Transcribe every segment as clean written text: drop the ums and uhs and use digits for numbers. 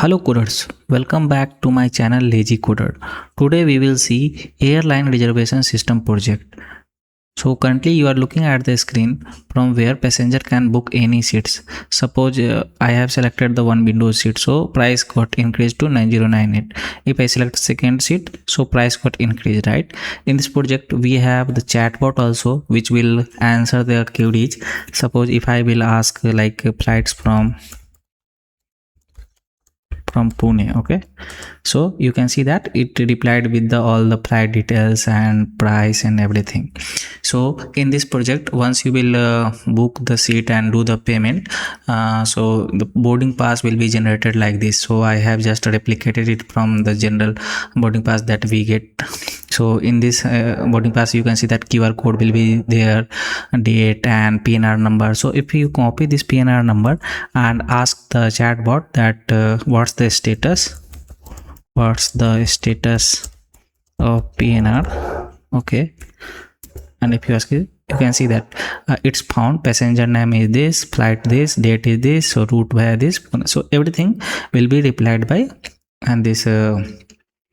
Hello coders, welcome back to my channel Lazy Coder. Today we will see airline reservation system project. So currently you are looking at the screen from where passenger can book any seats. Suppose I have selected the one window seat, so price got increased to 9098. If I select second seat, so price got increased, right? In this project we have the chatbot also, which will answer the queries. Suppose if I will ask flights from Pune, okay, so you can see that it replied with all the flight details and price and everything. So in this project, once you will book the seat and do the payment, so the boarding pass will be generated like this. So I have just replicated it from the general boarding pass that we get. So in this boarding pass, you can see that QR code will be there, date and PNR number. So if you copy this PNR number and ask the chatbot that what's the status of PNR, okay, and if you ask it, you can see that it's found, passenger name is this, flight this, date is this, so route via this. So everything will be replied by and this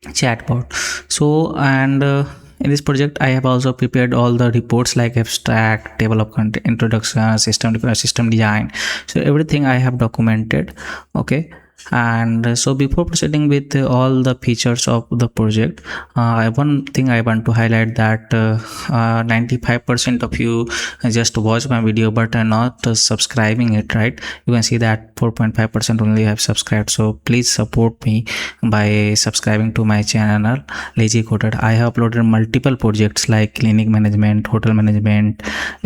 chatbot. So and in this project I have also prepared all the reports like abstract, table of content, introduction, system design. So everything I have documented, okay. And so before proceeding with all the features of the project, one thing I want to highlight that 95% of you just watch my video but are not subscribing it, right? You can see that 4.5% only have subscribed. So please support me by subscribing to my channel Lazy Coder. I have uploaded multiple projects like clinic management, hotel management,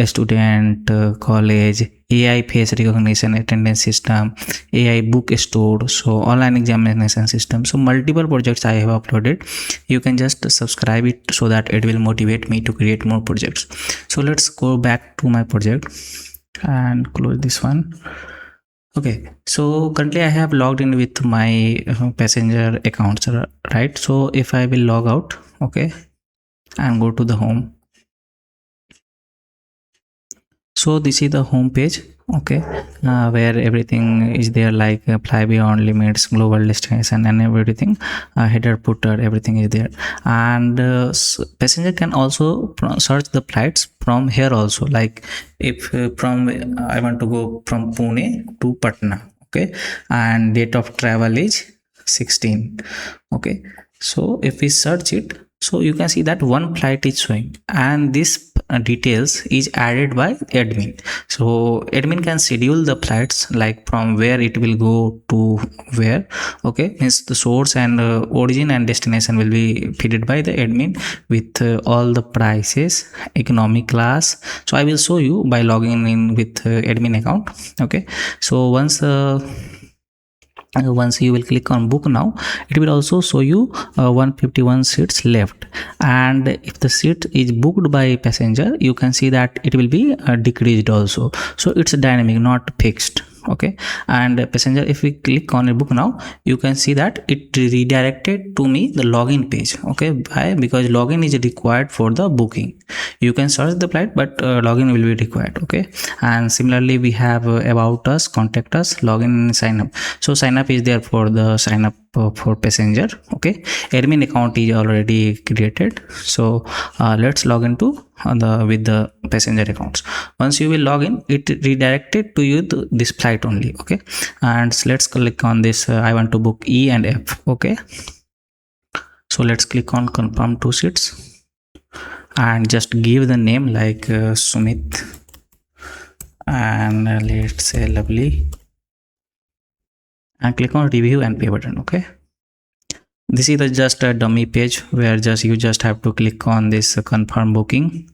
student, college, AI face recognition, attendance system, AI book store, so online examination system. So multiple projects I have uploaded. You can just subscribe it so that it will motivate me to create more projects. So let's go back to my project and close this one. Okay, so currently I have logged in with my passenger accounts, right? So if I will log out, okay, and go to the home. So this is the home page, okay, where everything is there, like fly beyond limits, global destination and everything, header, footer, everything is there. And passenger can also search the flights from here also, like if from I want to go from Pune to Patna, okay, and date of travel is 16, okay. So if we search it, so you can see that one flight is showing, and this details is added by admin. So admin can schedule the flights like from where it will go to where, okay, means the source and origin and destination will be fed by the admin with all the prices, economic class. So I will show you by logging in with admin account, okay. So once you will click on book now, it will also show you 151 seats left, and if the seat is booked by passenger, you can see that it will be decreased also. So it's dynamic, not fixed, okay. And passenger, if we click on a book now, you can see that it redirected to me the login page, okay. Why? Because login is required for the booking. You can search the flight but login will be required, okay. And similarly we have about us, contact us, login, sign up. So sign up is there for the sign up for passenger, okay. Admin account is already created. So let's log into with the passenger accounts. Once you will log in, it redirected to you this flight only, okay. And let's click on this I want to book E and F, okay. So let's click on confirm 2 seats and just give the name like Sumit, and let's say Lovely, and click on review and pay button, okay. This is just a dummy page where you just have to click on this confirm booking,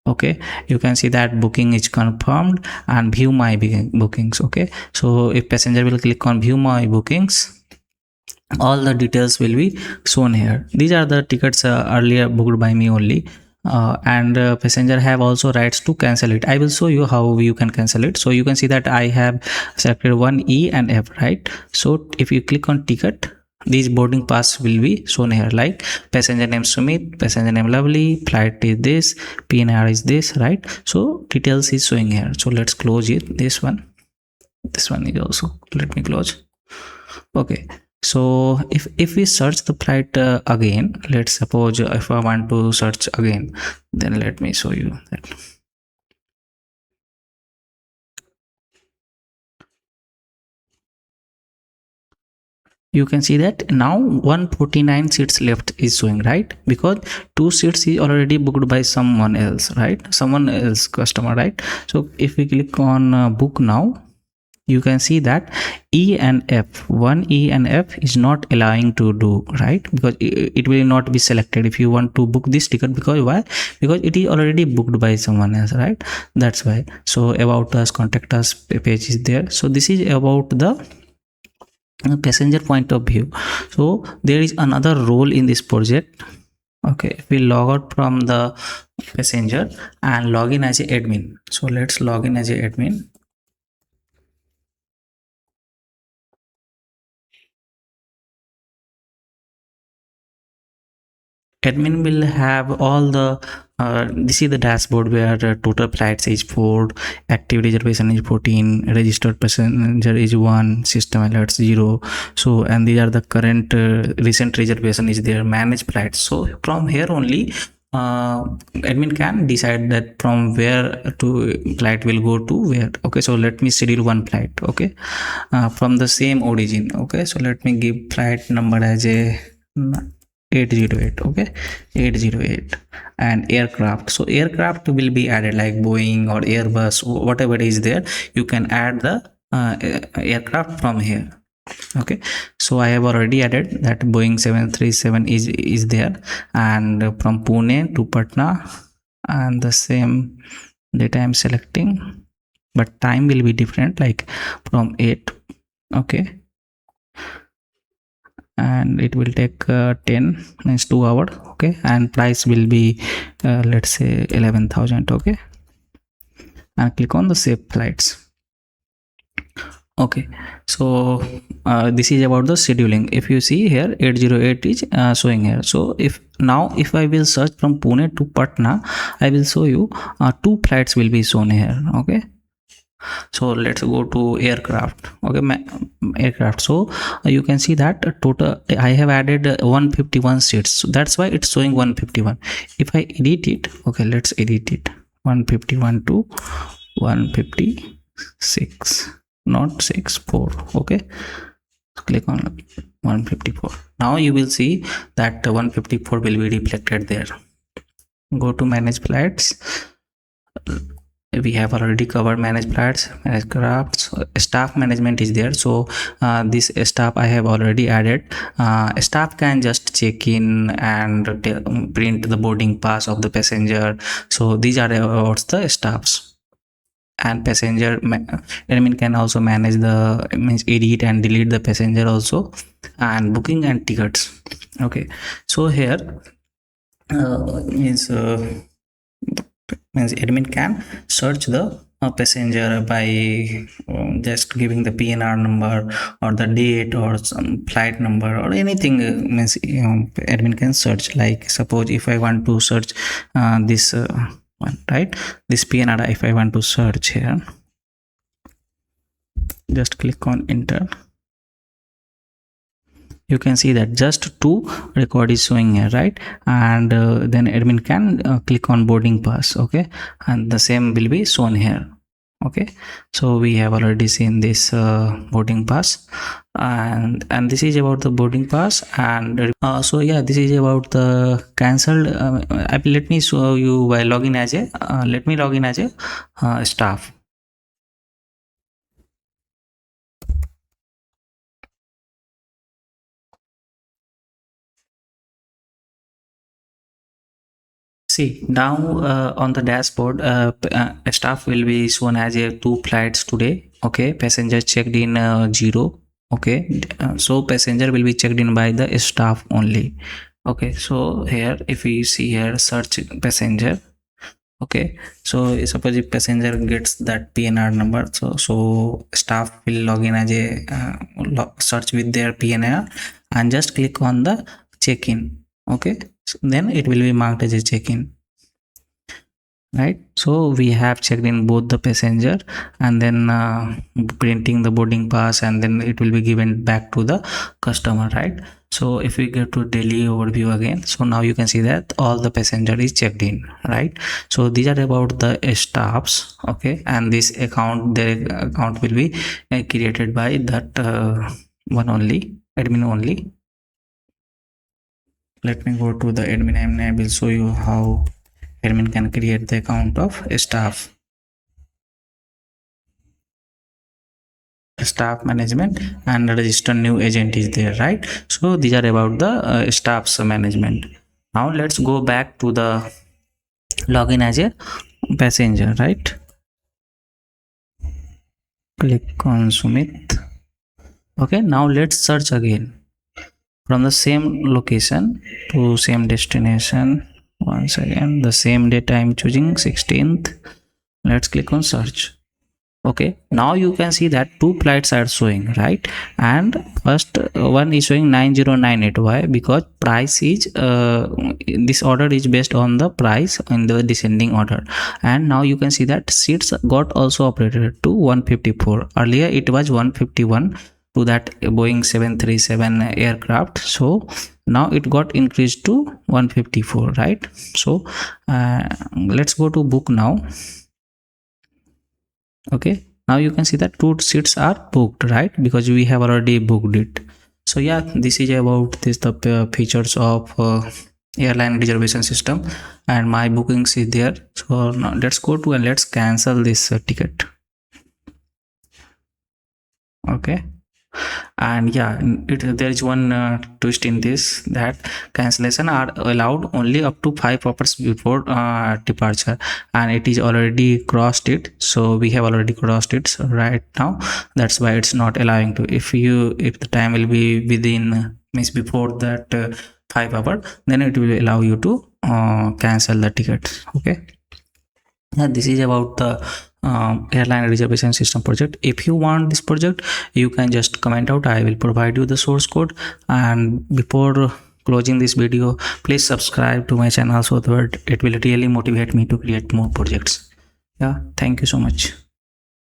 okay. You can see that booking is confirmed and view my bookings, okay. So if passenger will click on view my bookings, all the details will be shown here. These are the tickets earlier booked by me only, and passenger have also rights to cancel it. I will show you how you can cancel it. So you can see that I have selected one E and F, right? So if you click on ticket, these boarding pass will be shown here, like passenger name Sumit, passenger name Lovely, flight is this, PNR is this, right? So details is showing here. So let's close it. This one is also, let me close. Okay, so if we search the flight again, let's suppose if I want to search again, then let me show you that. You can see that now 149 seats left is showing, right? Because 2 seats is already booked by someone else, right? Someone else customer, right? So if we click on book now, you can see that E and F, 1E and F is not allowing to do, right? Because it will not be selected if you want to book this ticket. Because why? Because it is already booked by someone else, right? That's why. So about us, contact us page is there. So this is about the passenger point of view. So there is another role in this project. Okay, if we log out from the passenger and log in as a admin, so let's log in as a admin. Admin will have all the this is the dashboard where total flights is 4, active reservation is 14, registered passenger is 1, system alerts 0. So and these are the current recent reservation is there, manage flights. So from here only admin can decide that from where to flight will go to where. Okay, so let me schedule one flight. Okay, from the same origin. Okay, so let me give flight number as a 808. Okay, 808 and aircraft. So aircraft will be added like Boeing or Airbus, whatever is there. You can add the aircraft from here. Okay, so I have already added that Boeing 737 is there, and from Pune to Patna, and the same data I'm selecting, but time will be different, like from 8. Okay, and it will take 10 means 2 hours. Okay, and price will be let's say 11,000. Okay, and click on the save flights. Okay, so this is about the scheduling. If you see here 808 is showing here. So if I will search from Pune to Patna, I will show you 2 flights will be shown here. Okay, so let's go to aircraft. Okay, aircraft. So you can see that total I have added 151 seats, so that's why it's showing 151. If I edit it, okay, let's edit it, 151 to 156, not 64. Okay, click on 154. Now you will see that 154 will be reflected there. Go to manage flights. We have already covered manage flights, manage crafts. Staff management is there. So this staff I have already added. Staff can just check in and print the boarding pass of the passenger. So these are about the staffs. And passenger admin can also manage the means edit and delete the passenger also, and booking and tickets. Okay, so here means admin can search the passenger by just giving the PNR number or the date or some flight number or anything. Means admin can search, like suppose if I want to search this one, right, this PNR, if I want to search here, just click on enter. You can see that just 2 record is showing here, right? And then admin can click on boarding pass. Okay, and the same will be shown here. Okay, so we have already seen this boarding pass, and this is about the boarding pass. And so yeah, this is about the cancelled let me show you by login as a let me log in as a staff. See now on the dashboard, staff will be shown as a 2 flights today. Okay, passenger checked in 0. Okay, so passenger will be checked in by the staff only. Okay, so here if we see here search passenger. Okay, so suppose if passenger gets that PNR number, so staff will log in as a search with their PNR and just click on the check-in. Okay, so then it will be marked as a check-in. right? So we have checked in both the passenger and then printing the boarding pass, and then it will be given back to the customer, right? So if we go to daily overview again, so now you can see that all the passenger is checked in, right? So these are about the staffs, okay, and this account, their account will be created by that one only, admin only. Let me go to the admin and I will show you how admin can create the account of staff management, and register new agent is there, right? So these are about the staffs management. Now let's go back to the login as a passenger, right? Click on Sumit. Okay, now let's search again from the same location to same destination. Once again, the same date I'm choosing, 16th. Let's click on search. Okay, now you can see that two flights are showing, right? And first one is showing 9098. Why? Because price is this order is based on the price in the descending order, and now you can see that seats got also upgraded to 154. Earlier it was 151 to that Boeing 737 aircraft, so now it got increased to 154, right? So let's go to book now. Okay, now you can see that two seats are booked, right? Because we have already booked it. So yeah, this is about this the features of airline reservation system, and my bookings is there. So now let's go to and let's cancel this ticket. Okay, and yeah, there is one twist in this, that cancellation are allowed only up to 5 hours before departure, and it is already crossed it, so we have already crossed it. So right now that's why it's not allowing to. If the time will be within means before that 5 hours, then it will allow you to cancel the ticket. Okay, this is about the airline reservation system project. If you want this project, you can just comment out. I will provide you the source code. And before closing this video, please subscribe to my channel so that it will really motivate me to create more projects. Yeah, thank you so much.